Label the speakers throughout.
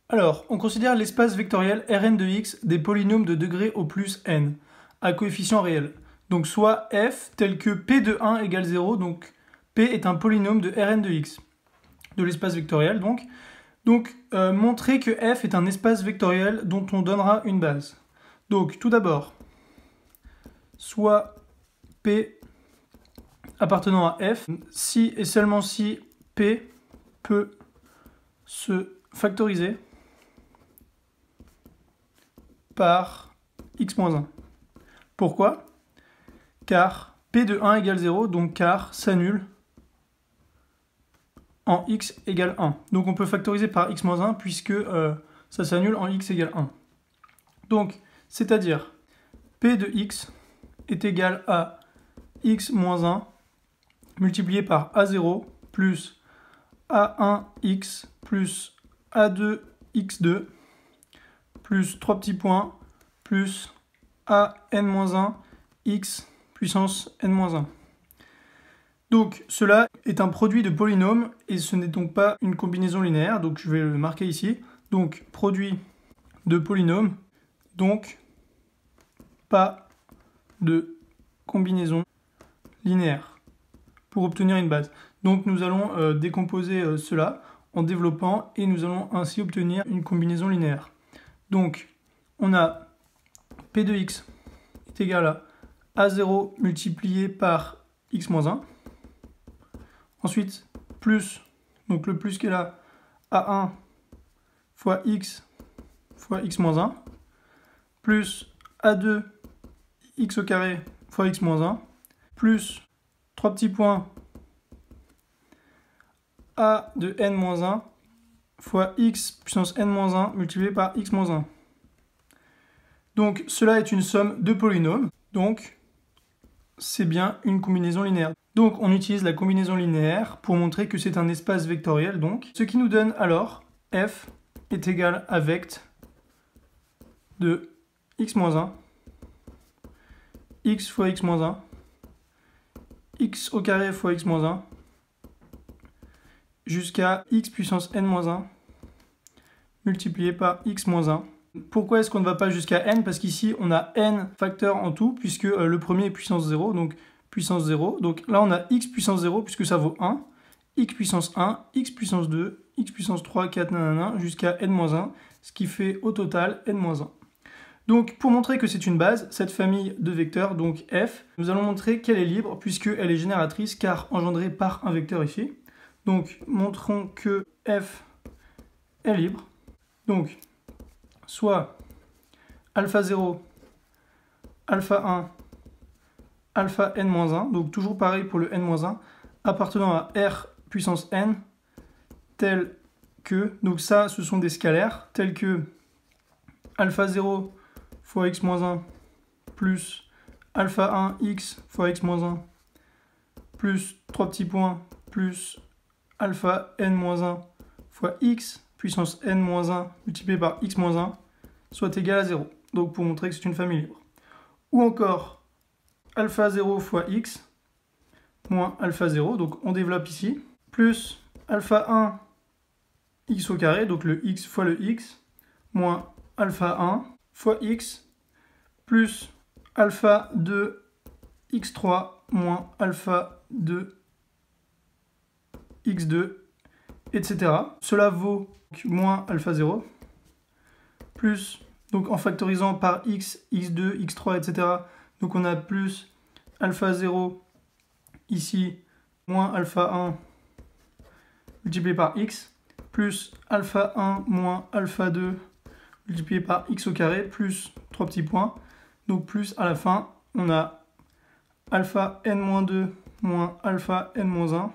Speaker 1: Alors, on considère l'espace vectoriel Rn de x des polynômes de degré au plus n, à coefficient réel. Donc soit f tel que p de 1 égale 0, donc p est un polynôme de Rn de x, de l'espace vectoriel donc. Donc, montrer que f est un espace vectoriel dont on donnera une base. Donc, tout d'abord, soit p appartenant à f, si et seulement si p peut se factoriser par x-1. Pourquoi? Car p de 1 égale 0, donc car s'annule en x égale 1. Donc on peut factoriser par x-1 puisque ça s'annule en x égale 1. Donc, c'est-à-dire p de x est égal à x-1 multiplié par a0 plus a1x plus a2x2 plus 3 petits points plus an-1 x puissance n-1. Donc cela est un produit de polynômes et ce n'est donc pas une combinaison linéaire, donc je vais le marquer ici. Donc produit de polynômes, donc pas de combinaison linéaire pour obtenir une base. Donc nous allons décomposer cela en développant et nous allons ainsi obtenir une combinaison linéaire. Donc on a p de x est égal à a0 multiplié par x-1. Ensuite, plus, donc le plus qui est là, a1 fois x x-1, plus a2 x au carré fois x-1, plus 3 petits points a de n-1 fois x puissance n-1 multiplié par x-1. Donc cela est une somme de polynômes, donc c'est bien une combinaison linéaire. Donc on utilise la combinaison linéaire pour montrer que c'est un espace vectoriel, donc, ce qui nous donne alors f est égal à vect de x-1, x fois x-1, x au carré fois x-1, jusqu'à x puissance n-1 multiplié par x-1. Pourquoi est-ce qu'on ne va pas jusqu'à n? Parce qu'ici on a n facteurs en tout, puisque le premier est puissance 0, donc puissance 0. Donc là on a x puissance 0, puisque ça vaut 1, x puissance 1, x puissance 2, x puissance 3, 4, nanana, jusqu'à n-1, ce qui fait au total n-1. Donc pour montrer que c'est une base, cette famille de vecteurs, donc f, nous allons montrer qu'elle est libre, puisqu'elle est génératrice, car engendrée par un vecteur ici. Donc montrons que f est libre. Donc soit alpha 0, alpha 1, alpha n-1, donc toujours pareil pour le n-1, appartenant à R puissance n, tel que, donc ça ce sont des scalaires, tels que alpha 0 fois x-1 plus alpha 1 x fois x-1 plus 3 petits points plus alpha n-1 fois x puissance n-1 multiplié par x-1 soit égal à 0. Donc pour montrer que c'est une famille libre. Ou encore alpha 0 fois x moins alpha 0, donc on développe ici, plus alpha 1 x au carré, donc le x fois le x, moins alpha 1 fois x, plus alpha 2 x3 moins alpha 2 x2, etc. Cela vaut moins alpha 0, plus, donc en factorisant par x, x2, x3, etc. Donc on a plus alpha 0 ici, moins alpha 1 multiplié par x, plus alpha 1 moins alpha 2 multiplié par x au carré, plus 3 petits points. Donc plus à la fin, on a alpha n-2 moins alpha n-1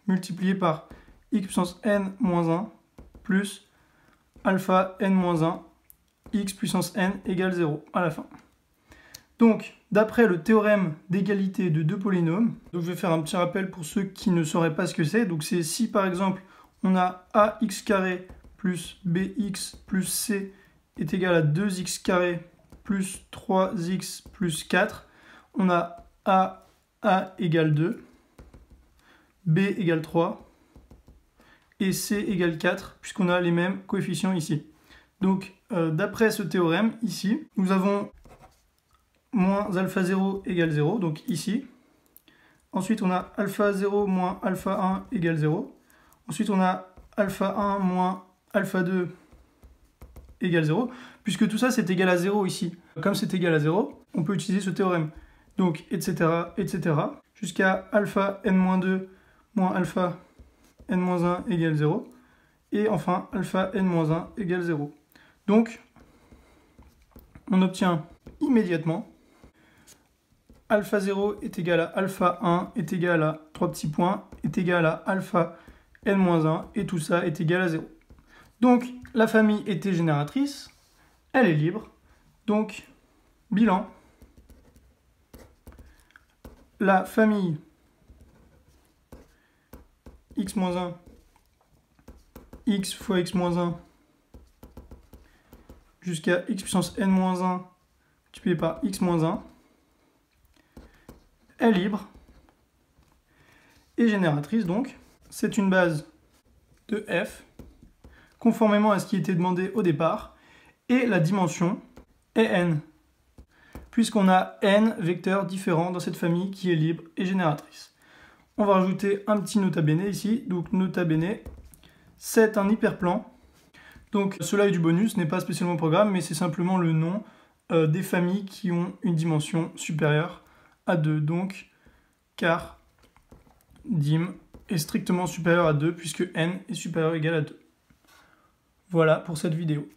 Speaker 1: multiplié par x puissance n-1 plus alpha n-1 x puissance n égale 0 à la fin. Donc, d'après le théorème d'égalité de deux polynômes, donc je vais faire un petit rappel pour ceux qui ne sauraient pas ce que c'est. Donc c'est si par exemple on a ax carré plus bx plus c est égal à 2x carré plus 3x plus 4, on a a égale 2, b égale 3 et c égale 4 puisqu'on a les mêmes coefficients ici. Donc, d'après ce théorème, ici, nous avons moins alpha 0 égale 0, donc ici. Ensuite, on a alpha 0 moins alpha 1 égale 0. Ensuite, on a alpha 1 moins alpha 2 égale 0, puisque tout ça, c'est égal à 0 ici. Comme c'est égal à 0, on peut utiliser ce théorème. Donc, etc., etc., jusqu'à alpha n-2 moins alpha n-1 égale 0. Et enfin, alpha n-1 égale 0. Donc, on obtient immédiatement alpha 0 est égal à alpha 1 est égal à 3 petits points, est égal à alpha n-1, et tout ça est égal à 0. Donc, la famille était génératrice, elle est libre. Donc, bilan. La famille x-1, x fois x-1, jusqu'à x puissance n-1, multiplié par x-1, est libre et génératrice, donc. C'est une base de f, conformément à ce qui était demandé au départ, et la dimension est n, puisqu'on a n vecteurs différents dans cette famille qui est libre et génératrice. On va rajouter un petit nota bene ici, donc nota bene, c'est un hyperplan. Donc cela est du bonus, ce n'est pas spécialement un programme, mais c'est simplement le nom des familles qui ont une dimension supérieure à 2, donc car dim est strictement supérieur à 2 puisque n est supérieur ou égal à 2. Voilà pour cette vidéo.